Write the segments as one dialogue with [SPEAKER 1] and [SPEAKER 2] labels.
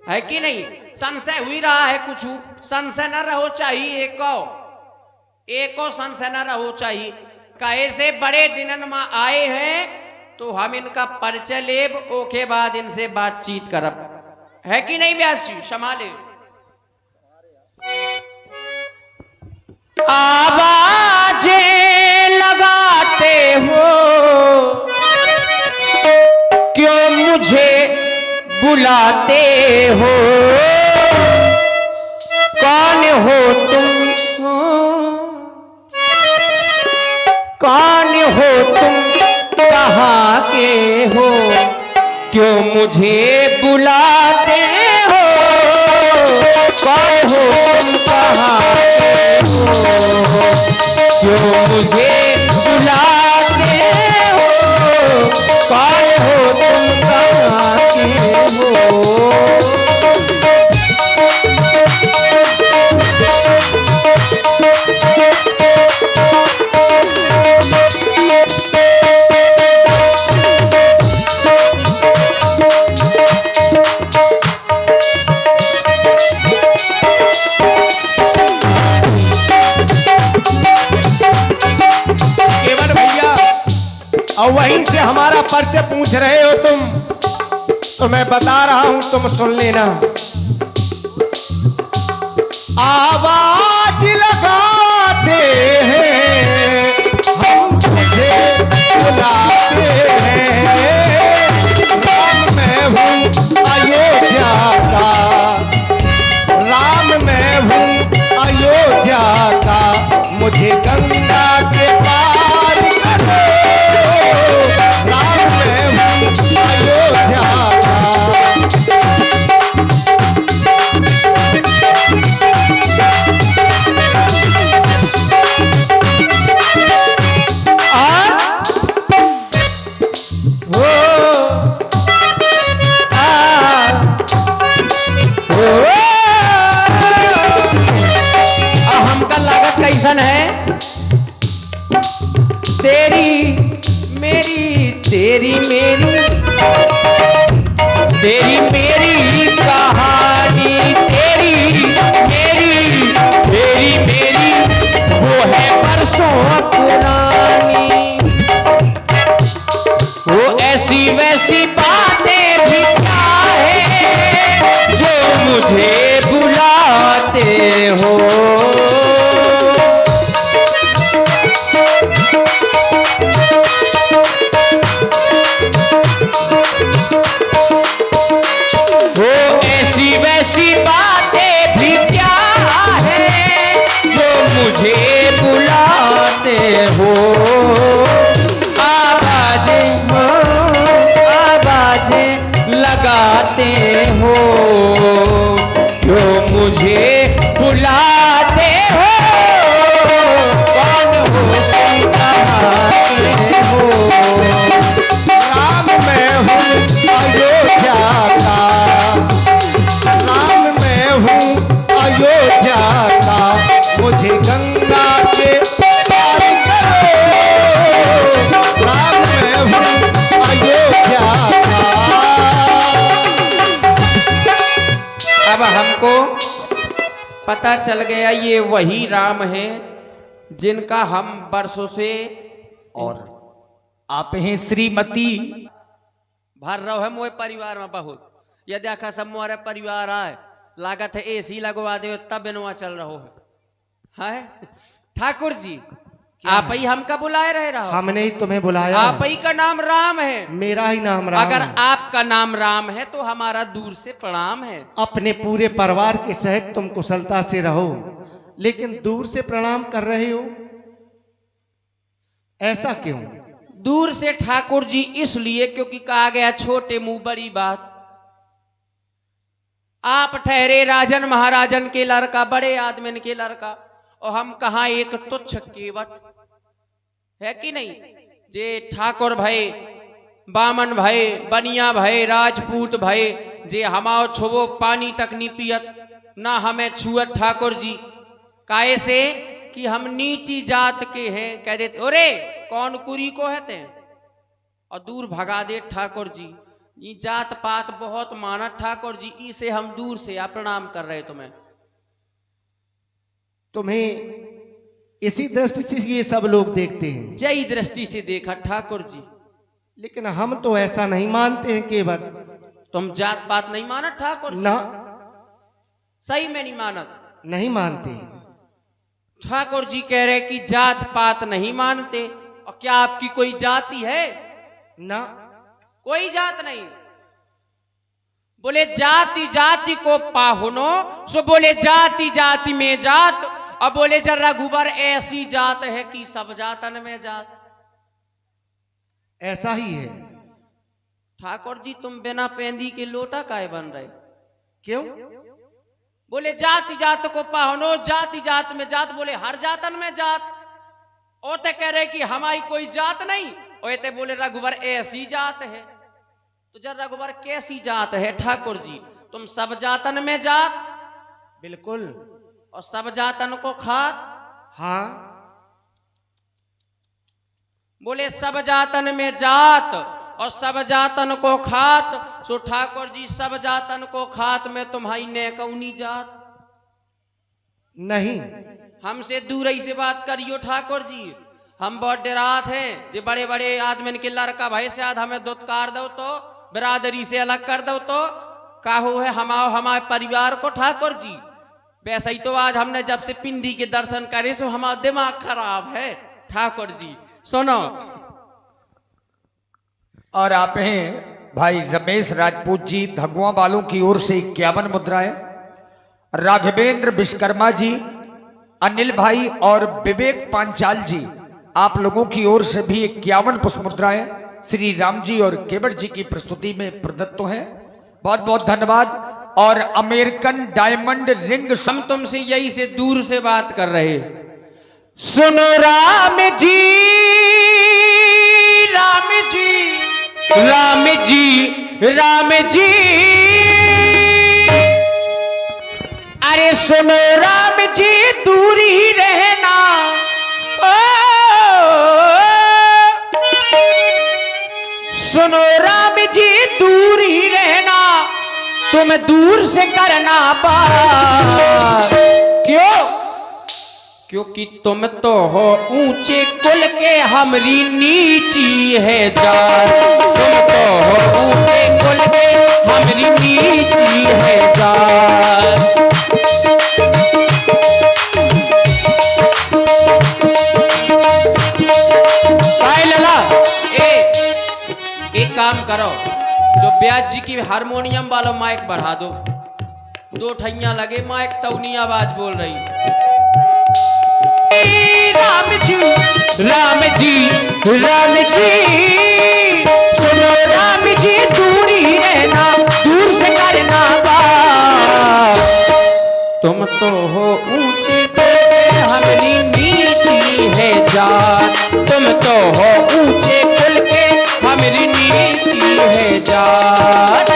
[SPEAKER 1] है कि नहीं? संशय हुई रहा है कुछ, संशय न रहो चाहिए एको संशय न रहो चाहिए। कहे से बड़े दिनन में आए हैं तो हम इनका परिचय लेब, ओके बाद इनसे बातचीत करब, है कि नहीं व्यास जी? संभाले आवाजें लगाते हो, क्यों मुझे बुलाते हो? कौन हो तुम, कौन हो तुम, कहाँ के हो? क्यों मुझे बुलाते हो? कौन हो तुम, कहाँ के हो? क्यों मुझे बुलाते हो? कौन हो तुम, कहाँ के हो?
[SPEAKER 2] और वहीं से हमारा परिचय पूछ रहे हो तुम, तो मैं बता रहा हूं, तुम सुन लेना। आवाज लगाते हैं हम तुझे बुलाते हैं, राम मैं हूँ अयोध्या का, राम मैं हूँ अयोध्या का, मुझे गंगा के पार करो, राम मैं हूँ अयोध्या का।
[SPEAKER 1] हमका लागत कैसन है, तेरी मेरी तेरी मेरी तेरी मेरी कहानी, तेरी मेरी तेरी मेरी वो है परसों पुरानी। वो ऐसी वैसी बातें भी क्या है जो मुझे बुलाते हो? बातें भी क्या है जो मुझे बुलाते हो? आवाजें लगाते हो, क्यों मुझे बुलाते हो? कौन हो तुम, कहाँ के हो?
[SPEAKER 2] राम मैं हूँ अयोध्या का, राम मैं हूँ अयोध्या का, मुझे गंगा के पार करो, राम मैं हूँ अयोध्या का।
[SPEAKER 1] अब हमको पता चल गया ये वही राम है जिनका हम वर्षों से
[SPEAKER 2] और आप हैं श्रीमती
[SPEAKER 1] भर रहो है मोए परिवार में बहुत। ये देखा सब मोरे परिवार आए, लागत है एसी लगवा दे तब इनवा चल रहो है। ठाकुर जी आप ही हमका बुलाए रहे रहो?
[SPEAKER 2] हमने ही तुम्हें बुलाया।
[SPEAKER 1] आप ही का नाम राम है?
[SPEAKER 2] मेरा ही नाम राम।
[SPEAKER 1] अगर आपका नाम राम है तो हमारा दूर से प्रणाम है।
[SPEAKER 2] अपने पूरे परिवार के सहित तुम कुशलता से रहो, लेकिन दूर से प्रणाम कर रहे हो, ऐसा क्यों?
[SPEAKER 1] दूर से ठाकुर जी इसलिए क्योंकि कहा गया छोटे मुंह बड़ी बात। आप ठहरे राजन महाराजन के लड़का, बड़े आदमी के लड़का, और हम कहा एक तुच्छ केवट, है कि नहीं? जे ठाकुर भाई, बामन भाई, बनिया भाई, राजपूत भाई, जे हमाओ छुवो पानी तक नहीं पियत ना हमें छुअत ठाकुर जी, काहे से कि हम नीची जात के हैं। कह देते अरे कौन कुरी को है ते, और दूर भगा दे ठाकुर जी। ये जात पात बहुत मानत ठाकुर जी, इसे हम दूर से आ प्रणाम कर रहे तुम्हें।
[SPEAKER 2] तुम्हें इसी दृष्टि से ये सब लोग देखते हैं।
[SPEAKER 1] जय दृष्टि से देखा ठाकुर जी,
[SPEAKER 2] लेकिन हम तो ऐसा नहीं मानते हैं केवल।
[SPEAKER 1] तुम जात पात नहीं मानत ठाकुर जी?
[SPEAKER 2] ना,
[SPEAKER 1] सही में नहीं मानत?
[SPEAKER 2] नहीं मानते हैं।
[SPEAKER 1] ठाकुर जी कह रहे कि जात पात नहीं मानते, और क्या आपकी कोई जाति है?
[SPEAKER 2] ना,
[SPEAKER 1] कोई जात नहीं। बोले जाति जाति को पाहुनो, सो बोले जाति जाति में जात, और बोले जर रघुबर ऐसी जात है कि सब जातन में जात।
[SPEAKER 2] ऐसा ही है।
[SPEAKER 1] ठाकुर जी तुम बिना पेंदी के लोटा काहे बन रहे?
[SPEAKER 2] क्यों?
[SPEAKER 1] बोले जाति जात को पाहुनो, जाति जात में जात, बोले हर जातन में जात। और ते कह रहे कि हमारी कोई जात नहीं, और ते बोले रघुबर ऐसी जात है। तो जर रघुबर कैसी जात है ठाकुर जी? तुम सब जातन में जात?
[SPEAKER 2] बिल्कुल।
[SPEAKER 1] और सब जातन को खात?
[SPEAKER 2] हाँ।
[SPEAKER 1] बोले सब जातन में जात और सब जातन को खात, सो ठाकुर जी सब जातन को खात में तुम्हारी ने कौनी जात?
[SPEAKER 2] नहीं।
[SPEAKER 1] हमसे दूर ही से बात करियो ठाकुर जी, हम बहुत डरात हैं। जे बड़े बड़े आदमी के लड़का भाई से आध हमें दुत्कार दो तो, बिरादरी से अलग कर दो तो काहू है हमारे परिवार को ठाकुर जी। वैसे ही तो आज हमने जब से पिंडी के दर्शन करे सो हमारा दिमाग खराब है ठाकुर जी। सुनो,
[SPEAKER 3] और आप हैं भाई रमेश राजपूत जी धगुआ वालों की ओर से 51 मुद्राएं, राघवेंद्र विश्वकर्मा जी, अनिल भाई और विवेक पांचाल जी आप लोगों की ओर से भी 51 पुष्प मुद्राएं श्री राम जी और केवट जी की प्रस्तुति में प्रदत्त हैं। बहुत बहुत धन्यवाद। और अमेरिकन डायमंड रिंग,
[SPEAKER 1] हम तुमसे यही से दूर से बात कर रहे। सुनो राम जी, राम जी, राम जी, राम जी, अरे सुनो राम जी दूरी रहना, सुनो राम जी दूरी रहना, तुम दूर से करना पार। क्यों? क्योंकि तुम तो हो ऊंचे कुल के, हमरी नीची है जात। तुम तो हो ऊंचे कुल के, हमरी नीची है जात। लला एक काम करो, जो ब्याज जी की हारमोनियम वाला माइक बढ़ा दो, 2 ठैया लगे माइक तौनी आवाज बोल रही। राम जी, राम जी, राम जी, सुनो राम जी दूरी रहना, दूर से करना बात। तुम तो हो ऊंचे पे, हमारी नीची है जात। तुम तो हो ऊंचे कुल के, हमारी नीची है जात।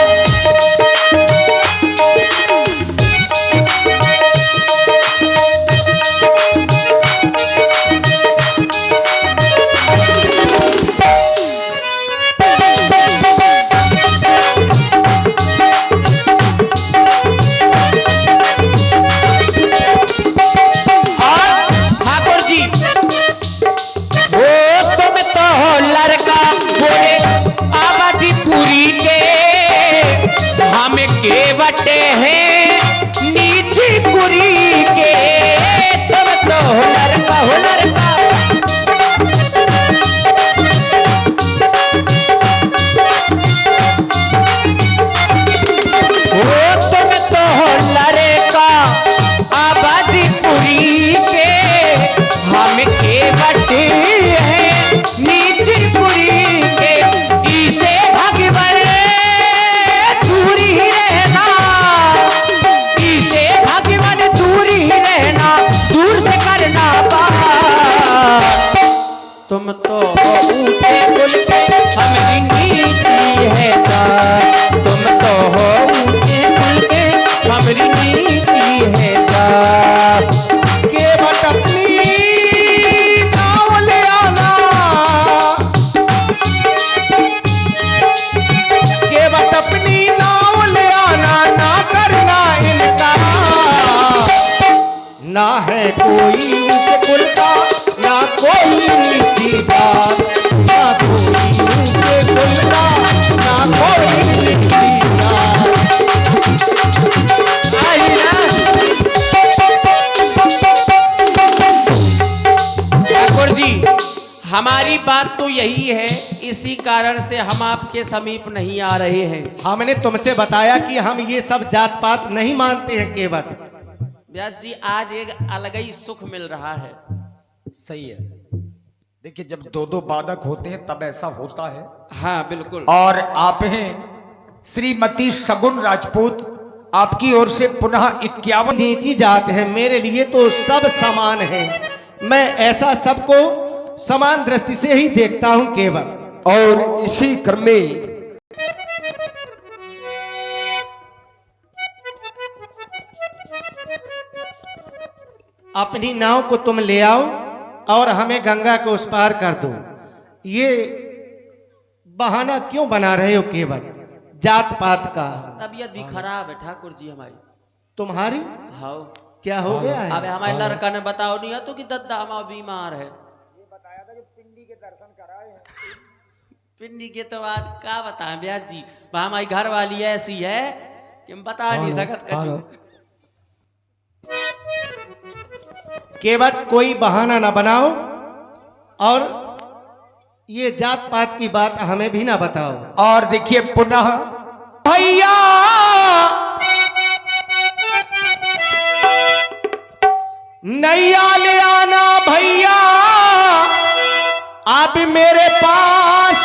[SPEAKER 1] केवटे हैं नीची कुरी के, तुम तो लड़का हो लड़का। वो तुम तो लड़का आबादी पुरी के, हम केवटे हैं नीची कुरी के, इसे भगवान दूरी रहना,
[SPEAKER 2] ना है कोई ऊंचे कुल का, ना कोई नीची जात, ना कोई ऊंचे कुल का, ना कोई नीची जात।
[SPEAKER 1] ठाकुर जी, हमारी बात तो यही है, इसी कारण से हम आपके समीप नहीं आ रहे हैं।
[SPEAKER 2] हमने तुमसे बताया कि हम ये सब जात पात नहीं मानते हैं केवट।
[SPEAKER 1] व्यास जी, आज एक अलग ही सुख मिल रहा है।
[SPEAKER 3] सही है। देखिए, जब दो दो बाधक होते हैं तब ऐसा होता है।
[SPEAKER 1] हाँ बिल्कुल।
[SPEAKER 3] और आप हैं श्रीमती सगुन राजपूत, आपकी ओर से पुनः 51
[SPEAKER 2] नीची जात है, मेरे लिए तो सब समान है। मैं ऐसा सबको समान दृष्टि से ही देखता हूं केवल।
[SPEAKER 4] और इसी क्रम में
[SPEAKER 2] अपनी नाव को तुम ले आओ और हमें गंगा को उस पार कर दो। ये बहाना क्यों बना रहे हो केवल जात पात का?
[SPEAKER 1] तबीयत भी खराब है ठाकुर जी हमारी।
[SPEAKER 2] तुम्हारी
[SPEAKER 1] हाँ,
[SPEAKER 2] क्या हो गया है?
[SPEAKER 1] अब हमारे लड़का ने बताओ नहीं है तो कि दद्दा हमारा बीमार है। ये बताया था कि पिंडी के दर्शन कराए हैं। पिंडी के तो आज क्या बताएं ब्याज जी, हमारी घर वाली ऐसी है कि हम बता नहीं सकत कछु।
[SPEAKER 2] केवल कोई बहाना ना बनाओ और ये जात पात की बात हमें भी ना बताओ।
[SPEAKER 3] और देखिए पुनः
[SPEAKER 2] भैया नैया ले आना भैया, आप मेरे पास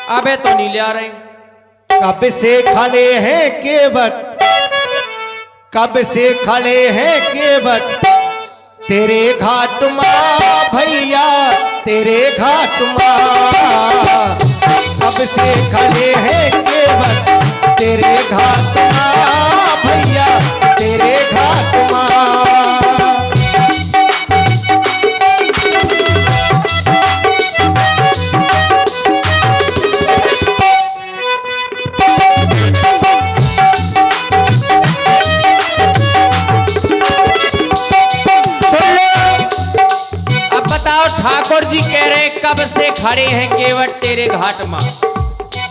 [SPEAKER 1] अबे तो नहीं ले आ रहे।
[SPEAKER 2] कब से खड़े हैं केवट, कब से खड़े हैं केवट तेरे घाट माँ भैया, तेरे घाट माँ। कब से खड़े हैं केवट तेरे घाट माँ भैया, तेरे घाट माँ।
[SPEAKER 1] ठाकुर जी कह रहे कब से खड़े हैं केवट तेरे घाट मां।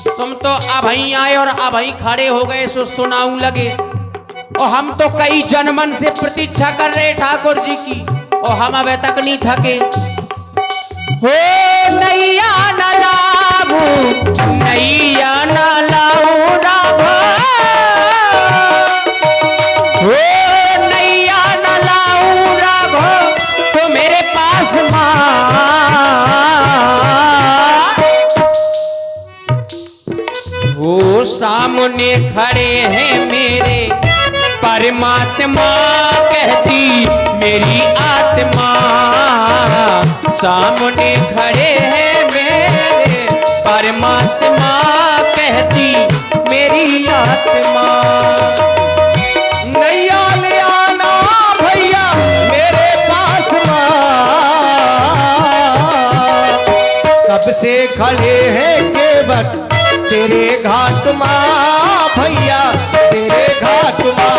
[SPEAKER 1] तुम तो अभई आए और अभई खड़े हो गए सो सुनाऊं लगे, और हम तो कई जन्मन से प्रतीक्षा कर रहे ठाकुर जी की, और हम अब तक नहीं थके। हो नैया न लाऊं, नैया न लाऊं राघो, हो नैया न लाऊं राघो तो मेरे पास वो सामने खड़े हैं मेरे परमात्मा, कहती मेरी आत्मा। सामने खड़े हैं मेरे परमात्मा, कहती मेरी आत्मा।
[SPEAKER 2] नैया ले आना भैया मेरे पास कब से खड़े हैं केवट तेरे घाट माँ भैया, तेरे घाट माँ।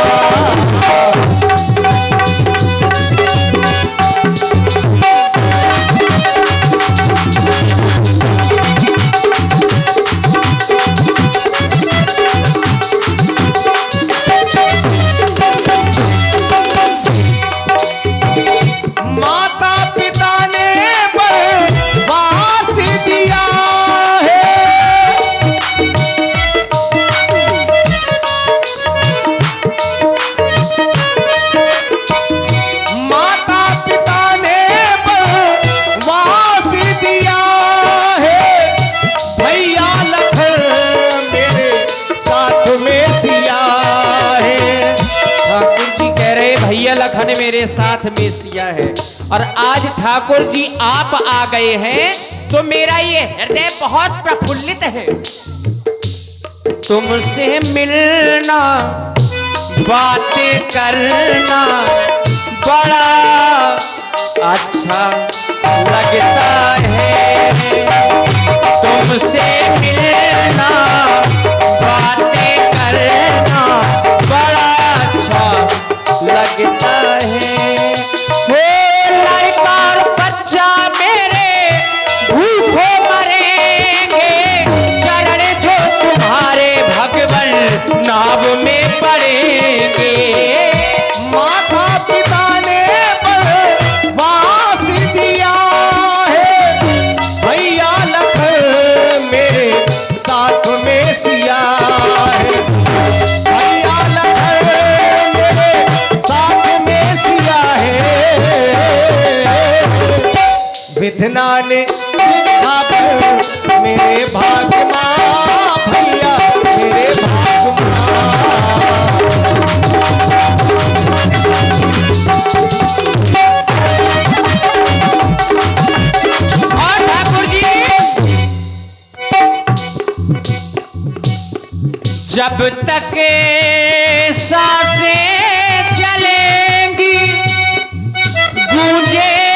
[SPEAKER 2] माता पिता ने वनवास दिया है, माता पिता ने वनवास दिया है, भैया लखन मेरे साथ में सिया है।
[SPEAKER 1] ठाकुर जी कह रहे भैया लखन मेरे साथ में सिया है, और आज ठाकुर जी आप आ गए हैं तो मेरा ये हृदय बहुत प्रफुल्लित है। तुमसे मिलना बातें करना बड़ा अच्छा लगता है, तुमसे मिलना बातें करना बड़ा
[SPEAKER 2] सिया है, भैया लखन मेरे साथ में सिया है। विधना ने लिखा मेरे भाग्य माँ, भैया मेरे भाग्य माँ।
[SPEAKER 1] और ठाकुर जी, जब तक सांसें चलेंगी गूंजेगी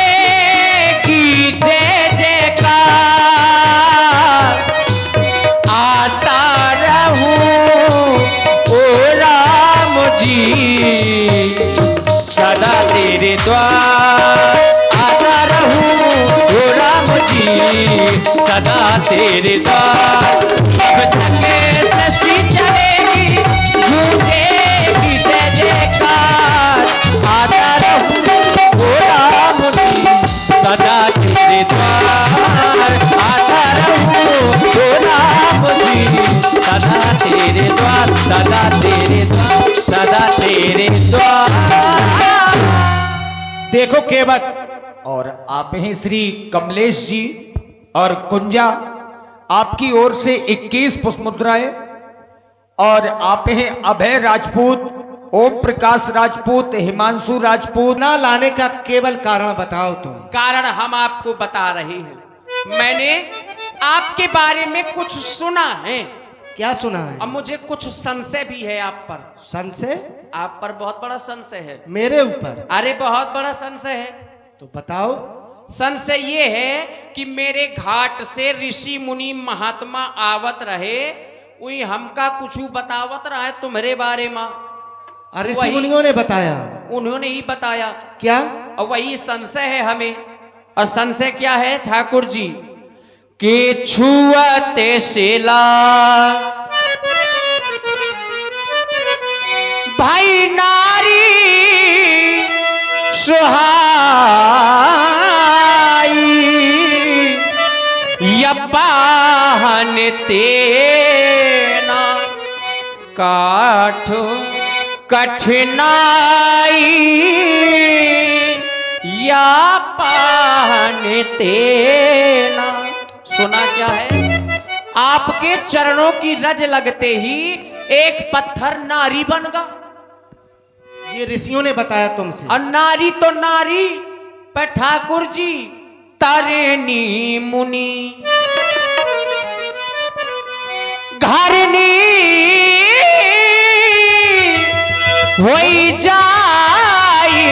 [SPEAKER 1] जय जयकार, आता रहूं ओ राम जी सदा तेरे द्वार, आता रहूं ओ राम जी सदा तेरे द्वार। जब तक सृष्टि चलेगी गूंजेगी जय जयकार, आता रहूं ओ राम जी सदा तेरे द्वार, आता रहूं ओ राम जी सदा तेरे द्वार, सदा तेरे द्वार, सदा तेरे द्वार।
[SPEAKER 2] देखो केवट,
[SPEAKER 3] और आप हैं श्री कमलेश जी और कुंजा, आपकी ओर से 21 पुष्प मुद्राएं, और आप हैं अभय राजपूत, ओम प्रकाश राजपूत, हिमांशु राजपूत।
[SPEAKER 2] ना लाने का केवल कारण बताओ तुम।
[SPEAKER 1] कारण हम आपको बता रहे हैं। मैंने आपके बारे में कुछ सुना है,
[SPEAKER 2] क्या सुना है?
[SPEAKER 1] अब मुझे कुछ संशय भी है आप पर।
[SPEAKER 2] संशय?
[SPEAKER 1] आप पर बहुत बड़ा संशय है।
[SPEAKER 2] मेरे ऊपर?
[SPEAKER 1] अरे बहुत बड़ा संशय है।
[SPEAKER 2] तो बताओ।
[SPEAKER 1] संशय ये है कि मेरे घाट से ऋषि मुनि महात्मा आवत रहे, वही हमका कुछ बतावत रहा है तुम्हारे बारे में।
[SPEAKER 2] अरे ऋषि मुनियों ने बताया?
[SPEAKER 1] उन्होंने ही बताया।
[SPEAKER 2] क्या?
[SPEAKER 1] और वही संशय है हमें। और संशय क्या है ठाकुर जी? कि छुअते सेला भाई नारी सुहाई, या पाहन तेना काठ कठिनाई, या पाहन तेना। सुना क्या है? आपके चरणों की रज लगते ही एक पत्थर नारी बन गया।
[SPEAKER 2] ये ऋषियों ने बताया तुमसे?
[SPEAKER 1] और नारी तो नारी, पर ठाकुर जी तारिणी मुनि घरनी होई जाई,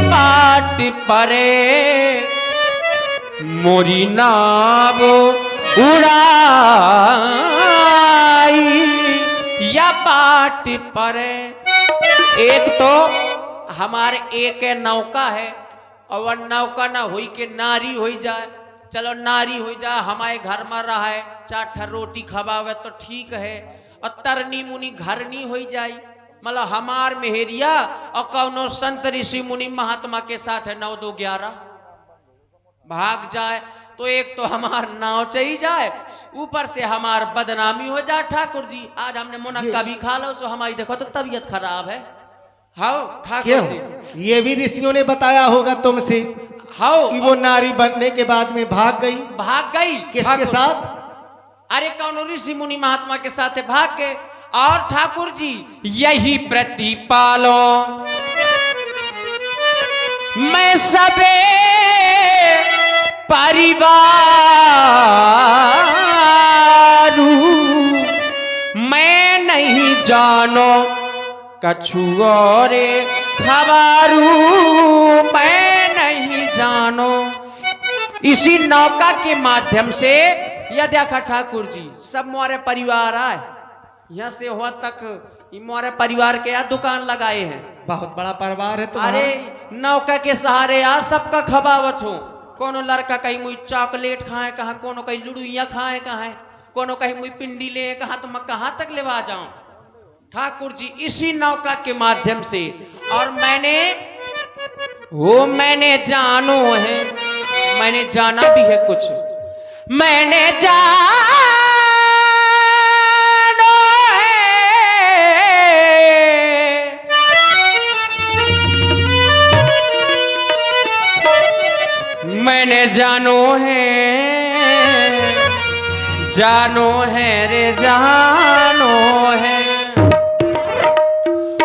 [SPEAKER 1] बाट परे मोरी नाव उड़ाई, या बाट परे। एक तो हमारे एक नौका है, और वह नौका ना हुई के नारी हो जाए। चलो नारी हो जाए, हमारे घर में रहा है, 4 ठर रोटी खवावे तो ठीक है। और तरनी मुनि घरनी हो जाए, मतलब हमार मेहरिया और कौनो संत ऋषि मुनि महात्मा के साथ है 9 2 11 भाग जाए, तो एक तो हमार नाव चली जाए, ऊपर से हमार बदनामी हो जाए। ठाकुर जी आज हमने मुनक्का भी खा लो, तो हमारी देखो तो तबीयत खराब है। हाउ ठाकुर जी,
[SPEAKER 2] ये भी ऋषियों ने बताया होगा तुमसे
[SPEAKER 1] हाउ
[SPEAKER 2] कि वो नारी बनने के बाद में भाग गई?
[SPEAKER 1] भाग गई।
[SPEAKER 2] किसके साथ?
[SPEAKER 1] अरे कौन ऋषि मुनि महात्मा के साथ भाग गए। और ठाकुर जी यही प्रतिपालो मैं सबे परिवार, मैं नहीं जानो कछु और खबारू, मैं नहीं जानो। इसी नौका के माध्यम से यह देखा ठाकुर जी सब मोरे परिवार आए, यहाँ से हुआ तक मोरे परिवार के यहाँ दुकान लगाए हैं।
[SPEAKER 2] बहुत बड़ा परिवार है तुम्हारा।
[SPEAKER 1] अरे नौका के सहारे आज सबका खबावत हो। कोनो लड़का कहीं मुई चॉकलेट खाए कहा, कोनो कहीं लुड़ुइया खाए कहा, कोनो कहीं मुई पिंडी ले कहा, तो मैं कहाँ तक लेवा जाऊं। ठाकुर जी इसी नौका के माध्यम से, और मैंने जानो है, मैंने जाना भी है कुछ, मैंने जानो जानो है रे जानो है,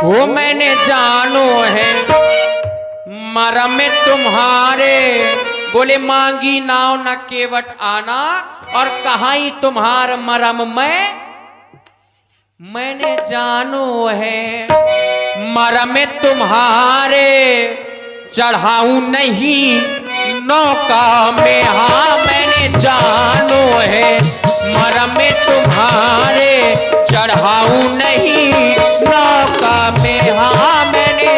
[SPEAKER 1] वो मैंने जानो है मरम में तुम्हारे। बोले मांगी नाव न केवट आना, और कहाँ ही तुम्हार मरम मैंने जानो है। मरम में तुम्हारे चढ़ाऊं नहीं नौका में, हाँ मैंने जानो है। मरम में तुम्हारे चढ़ाऊं नहीं नौका में, हाँ मैंने।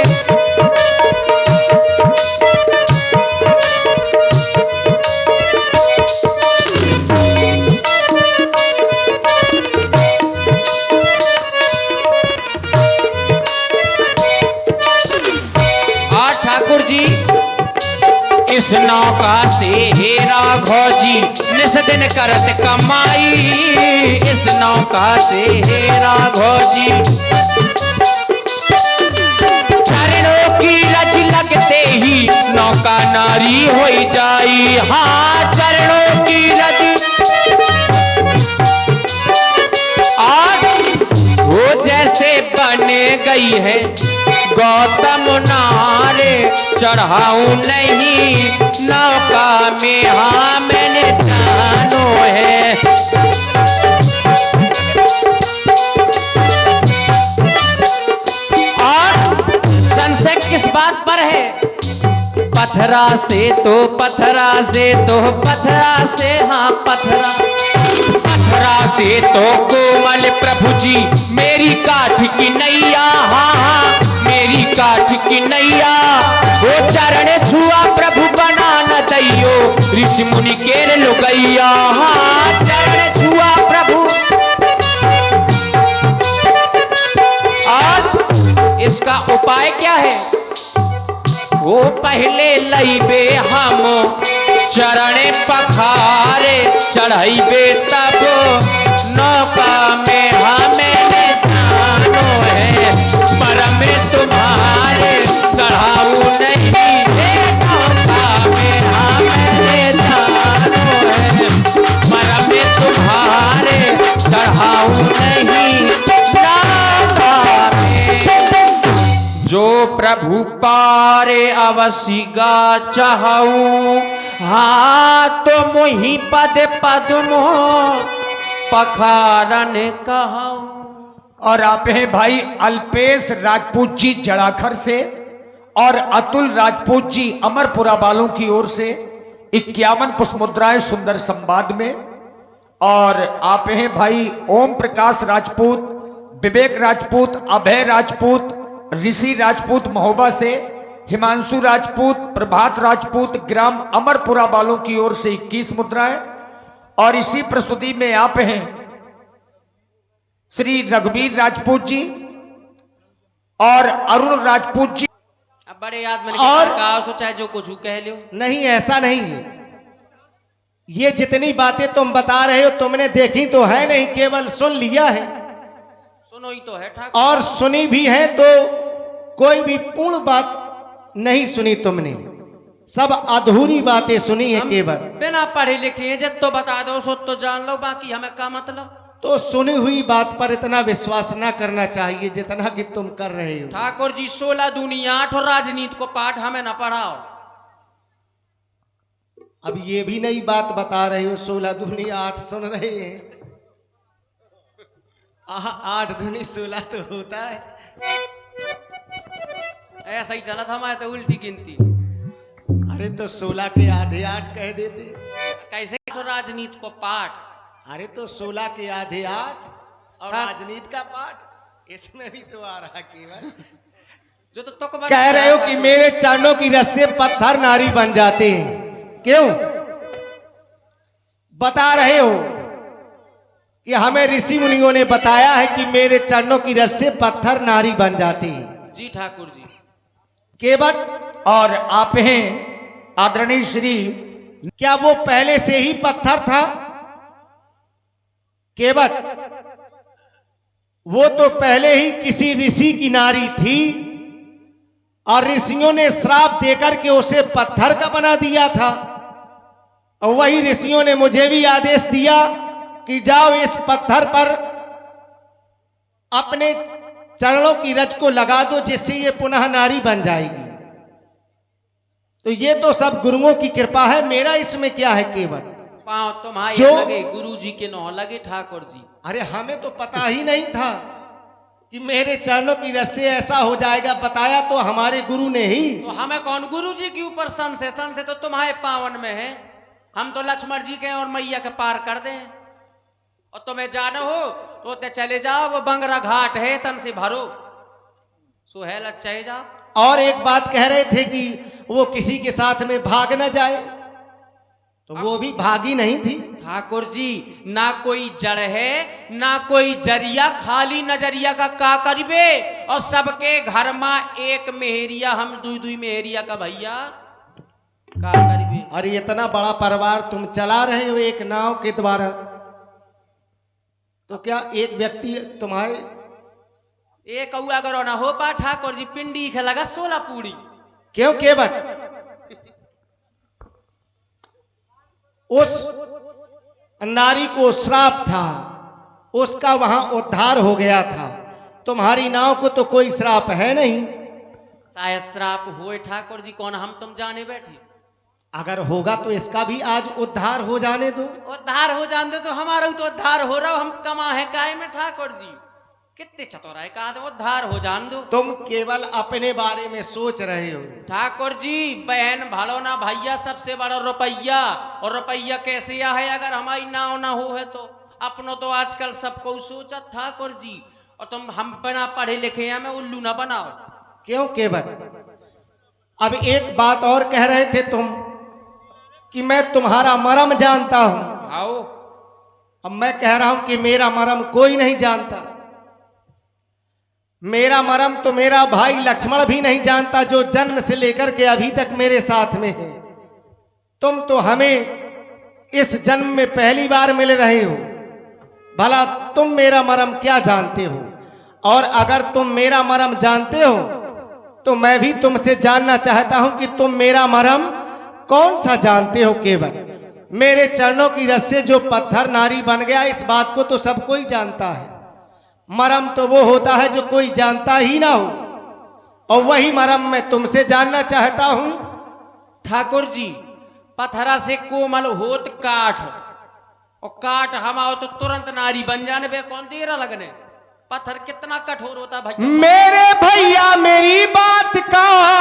[SPEAKER 1] ठाकुर जी इस नौका से हे राघव जी निस दिन करत कमाई, इस नौका से हे राघव जी चरणों की लज लगते ही नौका नारी हो जाई, हाँ चरणों की लज। और वो जैसे बन गई है गौतम नारे, चढ़ाऊं नहीं नौका में, हाँ मैंने जानो है। और संशय किस बात पर है? पत्थरा से तो पत्थरा से तो पत्थरा से, हाँ पत्थरा से तो कोमल प्रभु जी मेरी काठ की नैया, हाँ हाँ मेरी काठ की नैया। वो चरण छुआ प्रभु बना न दैयो, ऋषि मुनि केर लुगैया, हाँ चरण छुआ प्रभु। और इसका उपाय क्या है? वो पहले लईबे हम चरण पखारे, चढ़ाइबे तब नौका में, हाँ मैंने जानो है। मरम में तुम्हारे चढ़ाऊं नहीं नौका में, हाँ मैंने जानो है। मरम में तुम्हारे चढ़ाऊं नहीं नौका में। जो प्रभु पारे अवसिगा चाहूं, हाँ तो मोहि पद पद्मो पखारन कहूं।
[SPEAKER 3] और आप हैं भाई अल्पेश राजपूत जी जड़ाखर से, और अतुल राजपूत जी अमरपुरा वालों की ओर से 51 पुष्पमुद्राएं सुंदर संवाद में। और आप हैं भाई ओम प्रकाश राजपूत, विवेक राजपूत, अभय राजपूत, ऋषि राजपूत महोबा से, हिमांशु राजपूत, प्रभात राजपूत ग्राम अमरपुरा वालों की ओर से 21 मुद्राएं। और इसी प्रस्तुति में आप हैं श्री रघुवीर राजपूत जी और अरुण राजपूत जी।
[SPEAKER 1] अब बड़े आदमी
[SPEAKER 2] और
[SPEAKER 1] कहा तो चाहे जो कुछ कह लो,
[SPEAKER 2] नहीं ऐसा नहीं है। ये जितनी बातें तुम बता रहे हो तुमने देखी तो है नहीं, केवल सुन लिया है।
[SPEAKER 1] सुनो ही तो है ठाकुर,
[SPEAKER 2] और सुनी भी है तो कोई भी पूर्ण बात नहीं सुनी तुमने, सब अधूरी बातें सुनी है केवल।
[SPEAKER 1] बिना पढ़े लिखे हैं जब तो बता दो सो तो जान लो, बाकी हमें क्या मतलब।
[SPEAKER 2] तो सुनी हुई बात पर इतना विश्वास ना करना चाहिए जितना कि तुम कर रहे हो।
[SPEAKER 1] ठाकुर जी 16 दूनी 8 और राजनीति को पाठ हमें ना पढ़ाओ।
[SPEAKER 2] अब ये भी नई बात बता रहे हो, 16 दूनी 8 सुन रहे हैं। 8 दूनी 16 तो होता है।
[SPEAKER 1] ऐसा ही चला था हमारे तो उल्टी गिनती।
[SPEAKER 2] अरे तो 16 के आधे 8 कह देते।
[SPEAKER 1] कैसे तो राजनीति को पाठ।
[SPEAKER 2] अरे तो 16 के आधे 8 और
[SPEAKER 1] हाँ।
[SPEAKER 2] राजनीति का पाठ इसमें भी तो आ रहा केवल।
[SPEAKER 1] जो तो
[SPEAKER 2] कह रहे हो कि मेरे चरणों की रस से पत्थर नारी बन जाते हैं, क्यों बता रहे हो कि हमें ऋषि मुनियों ने बताया है कि मेरे चरणों की रस से पत्थर नारी बन जाते हैं।
[SPEAKER 1] जी ठाकुर जी
[SPEAKER 2] केवट।
[SPEAKER 3] और आप हैं आदरणीय श्री,
[SPEAKER 2] क्या वो पहले से ही पत्थर था? केवट, वो तो पहले ही किसी ऋषि की नारी थी और ऋषियों ने श्राप देकर के उसे पत्थर का बना दिया था। और वही ऋषियों ने मुझे भी आदेश दिया कि जाओ इस पत्थर पर अपने चरणों की रज को लगा दो, जिससे ये पुनः नारी बन जाएगी। तो ये तो सब गुरुओं की कृपा है, मेरा इसमें क्या है केवल।
[SPEAKER 1] पाँव तुम्हारे
[SPEAKER 2] जो-
[SPEAKER 1] लगे, गुरु जी के नौ लगे ठाकुर जी।
[SPEAKER 2] अरे हमें तो पता ही नहीं था कि मेरे चरणों की रज से ऐसा हो जाएगा, बताया तो हमारे गुरु ने ही।
[SPEAKER 1] तो हमें कौन, गुरु जी के ऊपर सन से तो तुम्हारे पावन में है। हम तो लक्ष्मण जी के और मैया के पार कर दें। और तुम्हें जाना हो तो चले जाओ, वो बंगरा घाट है, तन से भरो सुहेल अच्छा जाओ।
[SPEAKER 2] और एक बात कह रहे थे कि वो किसी के साथ में भाग न जाए, तो वो भी भागी नहीं थी।
[SPEAKER 1] ठाकुर जी, ना कोई जड़ है ना कोई जरिया, खाली नजरिया का करिबे। और सबके घर में एक मेहरिया, हम दुई मेहरिया का भैया का करिबे।
[SPEAKER 2] अरे इतना बड़ा परिवार तुम चला रहे हो एक नाव के द्वारा, तो क्या एक व्यक्ति तुम्हारे
[SPEAKER 1] एक कौआ अगर ना हो पा ठाकुर जी, पिंडी खेलगा 16 पूड़ी।
[SPEAKER 2] क्यों केवट उस नारी को श्राप था, उसका वहां उद्धार हो गया था। तुम्हारी नाव को तो कोई श्राप है नहीं।
[SPEAKER 1] शायद श्राप होए ठाकुर जी, कौन हम तुम जाने बैठे।
[SPEAKER 2] अगर होगा तो इसका भी आज उद्धार हो जाने दो।
[SPEAKER 1] उद्धार हो जान दो, तो हमारा तो उद्धार हो रहा, हम कमा है काय में ठाकुर जी। कितने चतुर है, कहा उद्धार हो जान दो।
[SPEAKER 2] तुम केवल अपने बारे में सोच रहे हो
[SPEAKER 1] ठाकुर जी, बहन भालो ना भैया, सबसे बड़ा रुपया। और रुपया कैसे है अगर हमारी नाव ना हो है तो। अपनों तो आजकल सबको सोचा ठाकुर जी। और तुम हम बिना पढ़े लिखे हमें उल्लू ना बनाओ।
[SPEAKER 2] क्यों केवल। अब एक बात और कह रहे थे तुम कि मैं तुम्हारा मर्म जानता हूं।
[SPEAKER 1] आओ,
[SPEAKER 2] अब मैं कह रहा हूं कि मेरा मर्म कोई नहीं जानता। मेरा मर्म तो मेरा भाई लक्ष्मण भी नहीं जानता, जो जन्म से लेकर के अभी तक मेरे साथ में है। तुम तो हमें इस जन्म में पहली बार मिल रहे हो, भला तुम मेरा मर्म क्या जानते हो। और अगर तुम मेरा मर्म जानते हो तो मैं भी तुमसे जानना चाहता हूं कि तुम मेरा मर्म कौन सा जानते हो। केवल मेरे चरणों की रस से जो पत्थर नारी बन गया, इस बात को तो सब कोई जानता है। मर्म तो वो होता है जो कोई जानता ही ना हो, और वही मर्म मैं तुमसे जानना चाहता हूं।
[SPEAKER 1] ठाकुर जी, पत्थरा से कोमल होत काठ, और काठ हम आओ तो तुरंत नारी बन जाने बे, कौन देरा लगने। पत्थर कितना कठोर होता भाई।
[SPEAKER 2] मेरे भैया मेरी बात का